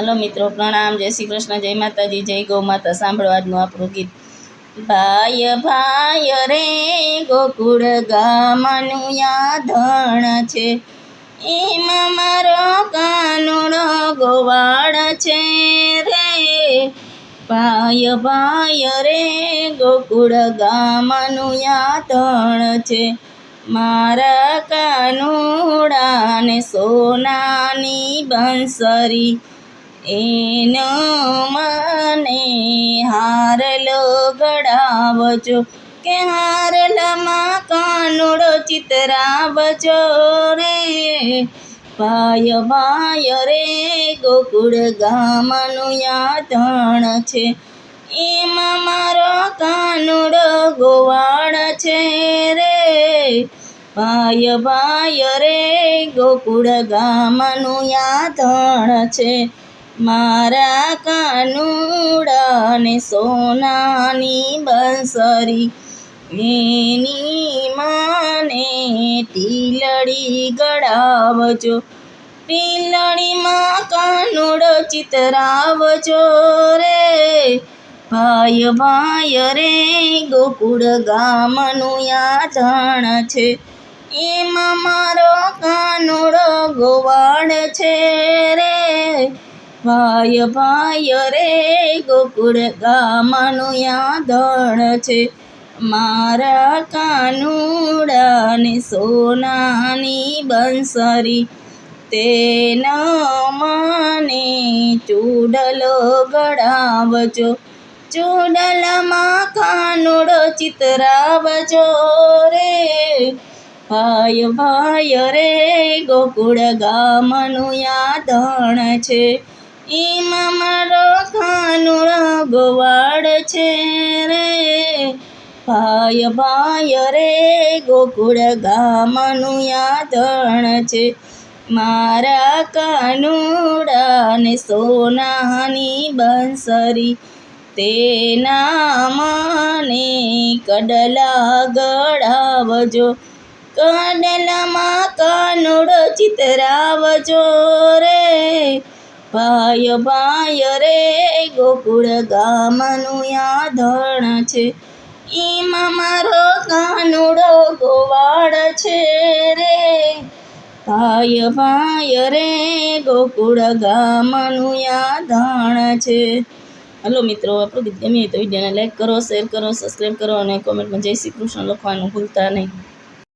Hello મિત્રો, પ્રણામ, જય શ્રી કૃષ્ણ, જય માતાજી, જય ગૌ માતા. સાંભળો આજનું આપણું ગીત. ભાય ભાય રે ગોકુળ ગામનું યાધણ છે, એમાં મારો કાનુડો ગોવાળ છે રે. ભાય ભાય રે ગોકુળ ગામનું યાધણ છે, મારા કાનુડાને સોનાની બંસરી, એનો મને હારલો ગડાવજો, કે હારલામાં કાનુડો ચિતરાવજો રે. ભાય ભાય રે ગોકુળ ગામનું યાધણ છે, એમાં મારો કાનુડો ગોવાળ છે રે. ભાય ભાય રે ગોકુળ ગામનું યાધણ છે, મારા કાનુડાને સોનાની બંસરી, એની મને ટીલડી ગળાવજો, ટીલડીમાં કાનુડો ચિતરાવજો રે. ભાય ભાય રે ગોકુળ ગામનું યાધણ છે, એમાં મારો કાનુડો ગોવાળ છે રે. ભાય ભાય રે ગોકુળ ગામનું યાધણ છે, મારા કાનુડાને સોનાની બંસરી, તેનો મને ચૂડલો ગળાવજો, ચૂડલામાં કાનુડો ચિતરાવજો રે. ભાય ભાય રે ગોકુળ ગામનું યાધણ છે, એમાં મારો કાનુડો ગોવાળ છે રે. ભાય ભાય રે ગોકુળ ગામનું યાધણ છે, મારા કાનુડાને સોનાની બંસરી, તેના મને કડલા ગળાવજો, કડલામાં કાનુડો ચિતરાવજો રે. ભાય ભાય રે ગોકુળ ગામનું યાધણ છે, એમાં મારો કાનુડો ગોવાળ છે રે. ભાય ભાય રે ગોકુળ ગામનું યાધણ છે. હલો મિત્રો, આપણું ગીત ગમ્યું તો વિડીયોને લાઈક કરો, શેર કરો, સબસ્ક્રાઈબ કરો અને કોમેન્ટમાં જય શ્રી કૃષ્ણ લખવાનું ભૂલતા નહીં.